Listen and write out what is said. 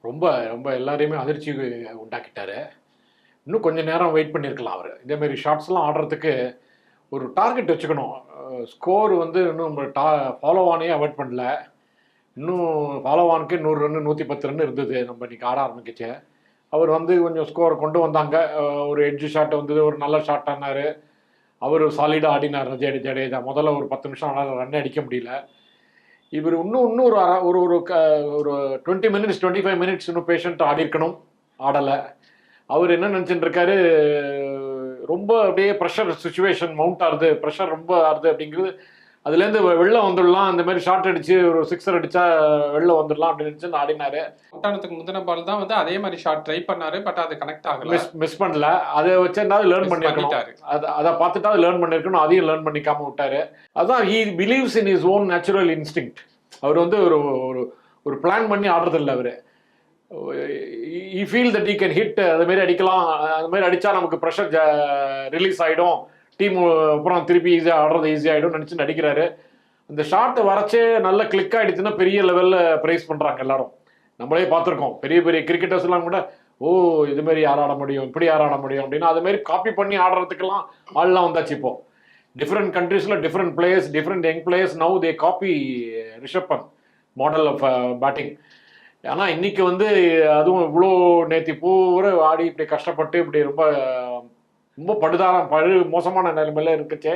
ரொம்ப ரொம்ப எல்லாரையுமே அதிர்ச்சி உண்டாக்கிட்டாரு. இன்னும் கொஞ்சம் நேரம் வெயிட் பண்ணியிருக்கலாம் அவர். இதேமாரி ஷாட்ஸ்லாம் ஆடுறதுக்கு ஒரு டார்கெட் வச்சுக்கணும். ஸ்கோர் வந்து இன்னும் நம்ம ஃபாலோ ஆனையே அவாய்ட் பண்ணல. இன்னும் ஃபாலோ ஆனுக்கு 100 ரன் 110 ரன் இருந்தது நம்ம இன்னைக்கு ஆட ஆரம்பிக்கச்சே. அவர் வந்து கொஞ்சம் ஸ்கோர் கொண்டு வந்தாங்க. ஒரு எட்ஜ் ஷாட் வந்தது, ஒரு நல்ல ஷாட் ஆனார். அவர் சாலிடாக ஆடினார் ஜடேஜா. முதல்ல ஒரு 10 நிமிஷம் ஆனால் ரன்னே அடிக்க முடியல. இவர் இன்னும் ஒரு ஒரு ஒரு 20 மினிட்ஸ் 25 மினிட்ஸ் இன்னும் பேஷண்ட்டாக ஆடிருக்கணும், ஆடலை. அவர் என்ன நினச்சிட்டு இருக்காரு, ரொம்ப அப்படியே ப்ரெஷர் சுச்சுவேஷன் மவுண்ட் ஆகுது, ப்ரெஷர் ரொம்ப ஆகுது அப்படிங்கிறது. அதுலேருந்து வெளில வந்துடலாம், அந்த மாதிரி ஷார்ட் அடிச்சு ஒரு 6 அடிச்சா வெளில வந்துடலாம் அப்படின்னு நினச்சி ஆடினாரு. முட்டானத்துக்கு முந்தின பால் தான் வந்து அதே மாதிரி ஷாட் ட்ரை பண்ணாரு, பட் அது கனெக்ட் ஆகல. மிஸ் பண்ணல. அதை வச்சிருந்தாலும் லேர்ன் பண்ணிட்டாரு. அதை பார்த்துட்டா லேர்ன் பண்ணிருக்கணும், அதையும் லேர்ன் பண்ணிக்காம விட்டாரு. அதான் he believes in his own natural instinct. அவர் வந்து ஒரு ஒரு பிளான் பண்ணி ஆடுறது இல்லை. அவர் he feel that he can hit, அது மாதிரி அடிக்கலாம், அது மாதிரி அடித்தா நமக்கு ப்ரெஷர் ரிலீஸ் ஆகிடும், டீம் அப்புறம் திருப்பி ஈஸியாக ஆடுறது ஈஸியாகிடும் நினச்சி நடிக்கிறாரு. அந்த ஷாட்டை வரைச்சே நல்ல கிளிக் ஆகிடுச்சுன்னா பெரிய லெவலில் ப்ரைஸ் பண்ணுறாங்க எல்லாரும். நம்மளே பார்த்துருக்கோம், பெரிய பெரிய கிரிக்கெட்டர்ஸ்லாம் கூட இதுமாரி யார் ஆட முடியும், இப்படி யார் ஆட முடியும் அப்படின்னு அதுமாரி காப்பி பண்ணி ஆடுறதுக்கெல்லாம் ஆள்லாம் வந்தாச்சு. இப்போ டிஃப்ரெண்ட் கண்ட்ரீஸில் different players, different young players now they copy Rishabh Pant model of batting. ஆனால் இன்னைக்கு வந்து அதுவும் இவ்வளோ நேற்று பூரா ஆடி இப்படி கஷ்டப்பட்டு இப்படி ரொம்ப ரொம்ப படு மோசமான நிலைமையில இருக்குச்சே.